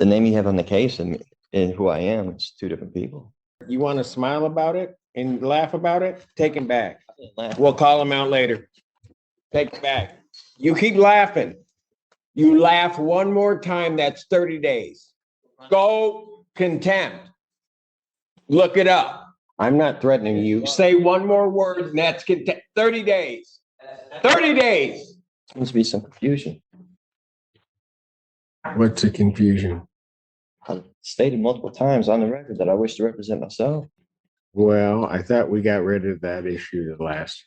The name you have on the case and who I am, it's two different people. You want to smile about it and laugh about it? Take him back. Laugh. We'll call him out later. Take him back. You keep laughing. You laugh one more time, that's 30 days. Go contempt. Look it up. I'm not threatening you. Say one more word and that's contempt. 30 days. 30 days. Seems to be some confusion. What's the confusion? I've stated multiple times on the record that I wish to represent myself. Well, I thought we got rid of that issue the last.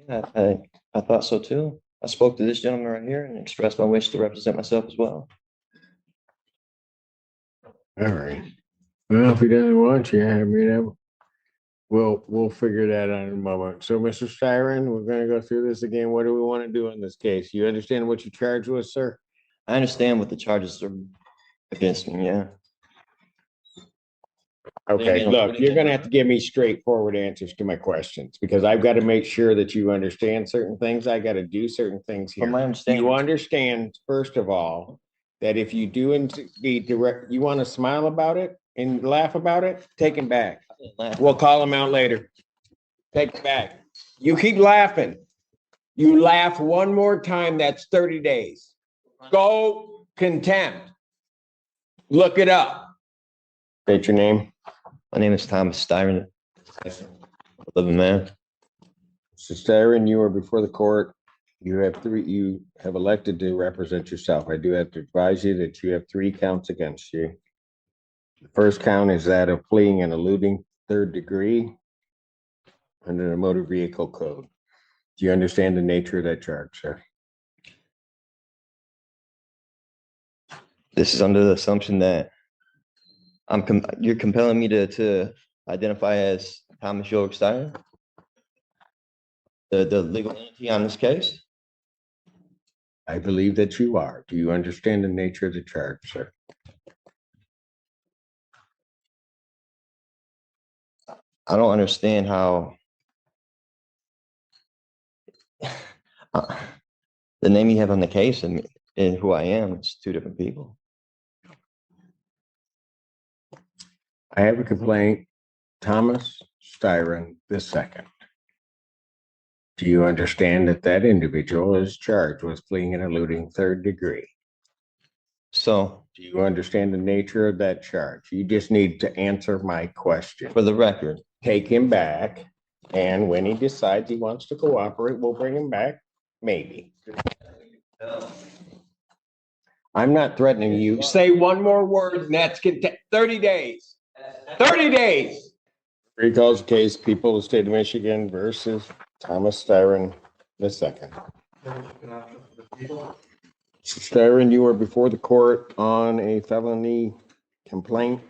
Yeah, I thought so too. I spoke to this gentleman right here and expressed my wish to represent myself as well. All right. Well, if he doesn't want you, I mean, we'll figure that out in a moment. So, Mr. Styron, we're going to go through this again. What do we want to do in this case? You understand what you're charged with, sir? I understand what the charges are against me, yeah. Okay, look, you're going to have to give me straightforward answers to my questions because I've got to make sure that you understand certain things. I got to do certain things here. From my understanding, You understand, first of all, that if you do indeed direct, you want to smile about it and laugh about it, take him back. We'll call him out later. Take him back. You keep laughing. You laugh one more time, that's 30 days. Go contempt. Look it up. State your name. My name is Thomas Styron, living man. Mr. Styron, you are before the court. You have elected to represent yourself. I do have to advise you that you have 3 counts against you. The first count is that of fleeing and eluding 3rd degree under the motor vehicle code. Do you understand the nature of that charge, sir? This is under the assumption that you're compelling me to identify as Thomas York Styron, the legal entity on this case. I believe that you are. Do you understand the nature of the charge, sir? I don't understand how the name you have on the case and who I am, it's two different people. I have a complaint, Thomas Styron II. Do you understand that that individual is charged with fleeing and eluding 3rd degree? So, Do you understand the nature of that charge? You just need to answer my question. for the record, Take him back, and when he decides he wants to cooperate, we'll bring him back, maybe. I'm not threatening you. Say one more word and that's 30 days. 30 days. Recalls the case, people of the state of Michigan versus Thomas Styron II. Mr. Styron, you are before the court on a felony complaint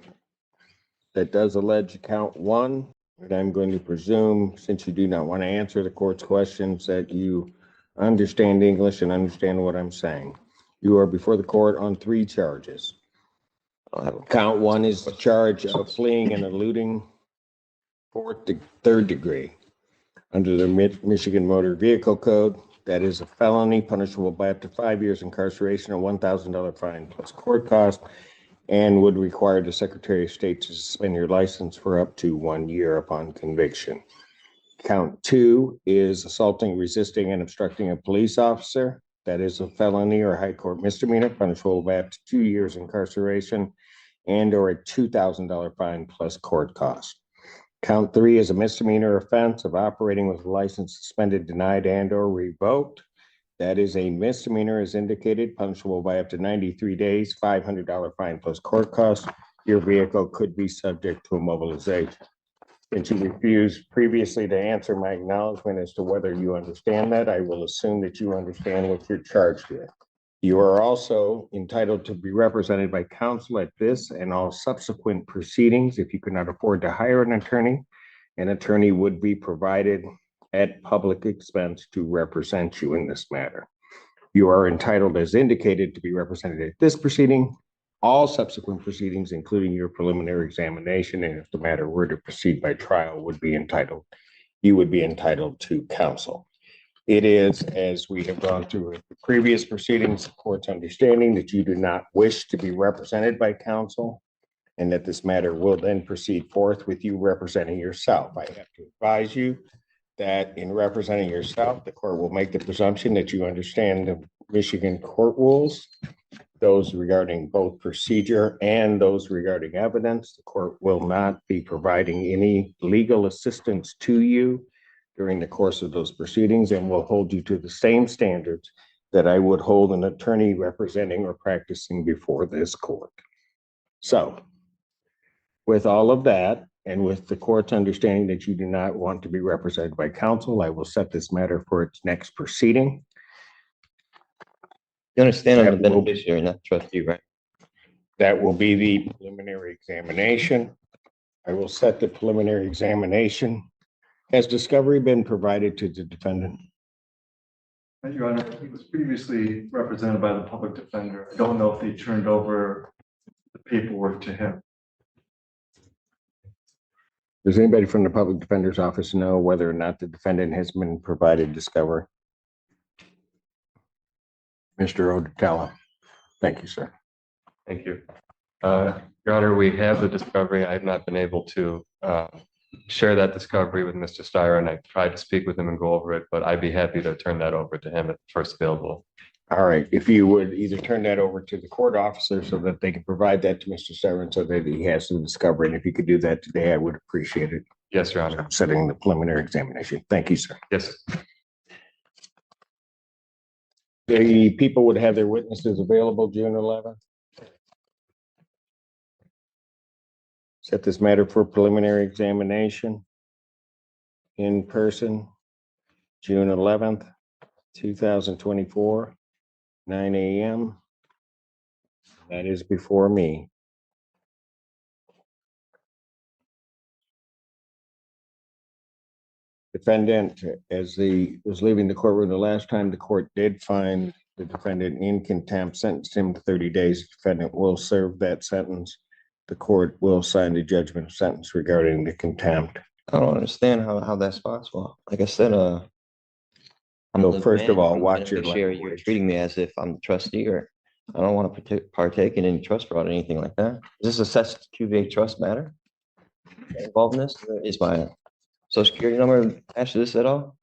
that does allege count 1. And I'm going to presume, since you do not want to answer the court's questions, that you understand English and understand what I'm saying. You are before the court on 3 charges. Count 1 is the charge of fleeing and eluding 3rd degree under the Michigan Motor Vehicle Code. That is a felony punishable by up to 5 years incarceration, a $1,000 fine plus court cost, and would require the Secretary of State to suspend your license for up to 1 year upon conviction. Count 2 is assaulting, resisting, and obstructing a police officer. That is a felony or high court misdemeanor punishable by up to 2 years incarceration and or a $2,000 fine plus court cost. Count 3 is a misdemeanor offense of operating with a license suspended, denied, and or revoked. That is a misdemeanor as indicated, punishable by up to 93 days, $500 fine plus court cost. Your vehicle could be subject to immobilization. Since you refused previously to answer my acknowledgement as to whether you understand that, I will assume that you understand what you're charged with. You are also entitled to be represented by counsel at this and all subsequent proceedings. If you could not afford to hire an attorney would be provided at public expense to represent you in this matter. You are entitled, as indicated, to be represented at this proceeding, all subsequent proceedings, including your preliminary examination, and if the matter were to proceed by trial, you would be entitled to counsel. It is, as we have gone through the previous proceedings, the court's understanding that you do not wish to be represented by counsel, and that this matter will then proceed forth with you representing yourself. I have to advise you that in representing yourself, the court will make the presumption that you understand the Michigan court rules, those regarding both procedure and those regarding evidence. The court will not be providing any legal assistance to you during the course of those proceedings, and will hold you to the same standards that I would hold an attorney representing or practicing before this court. So with all of that, and with the court's understanding that you do not want to be represented by counsel, I will set this matter for its next proceeding. You understand I'm the That will- beneficiary, not the trustee, right? That will be the preliminary examination. I will set the preliminary examination. Has discovery been provided to the defendant? Your Honor, he was previously represented by the public defender. I don't know if they turned over the paperwork to him. Does anybody from the public defender's office know whether or not the defendant has been provided discovery? Mr. Odetella. Thank you, sir. Thank you. Your Honor, we have the discovery. I have not been able to share that discovery with Mr. Steyer, and I tried to speak with him and go over it, but I'd be happy to turn that over to him at first available. All right, if you would either turn that over to the court officer so that they can provide that to Mr. Steyer so that he has some discovery, and if you could do that today, I would appreciate it. Yes, Your Honor. I'm setting the preliminary examination. Thank you, sir. Yes. The people would have their witnesses available June 11th. Set this matter for preliminary examination in person, June 11th, 2024, 9 a.m. That is before me. Defendant, as was leaving the courtroom the last time, the court did find the defendant in contempt, sentenced him to 30 days. Defendant will serve that sentence. The court will sign the judgment of sentence regarding the contempt. I don't understand how that's possible. Like I said, I'm So the first of all, I'm the watch your beneficiary. You're language. treating me as if I'm the trustee, or I don't want to partake in any trust fraud or anything like that. Is this a Sessions QVA trust matter involved in this? Is my social security number attached to this at all?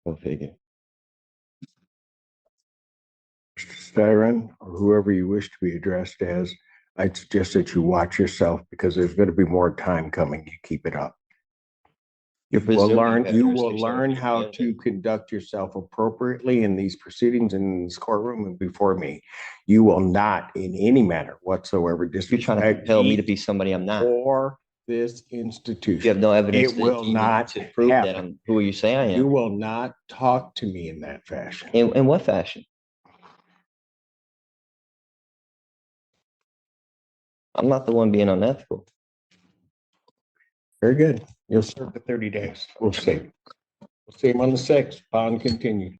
Go figure. Mr. Styron, or whoever you wish to be addressed as, I'd suggest that you watch yourself because there's going to be more time coming. You keep it up. You're You will presuming learn, you will jurisdiction learn over how the to conduct yourself appropriately in these proceedings in this courtroom and before me. You will not in any manner whatsoever You're trying to disrespect compel me to me be somebody I'm not. or this You institution. have no evidence It will not to prove that happen. I'm who you say I You am. will not talk to me in that fashion. In what fashion? I'm not the one being unethical. Very good. You'll serve the 30 days. We'll see. We'll see him on the 6th. Bond continued.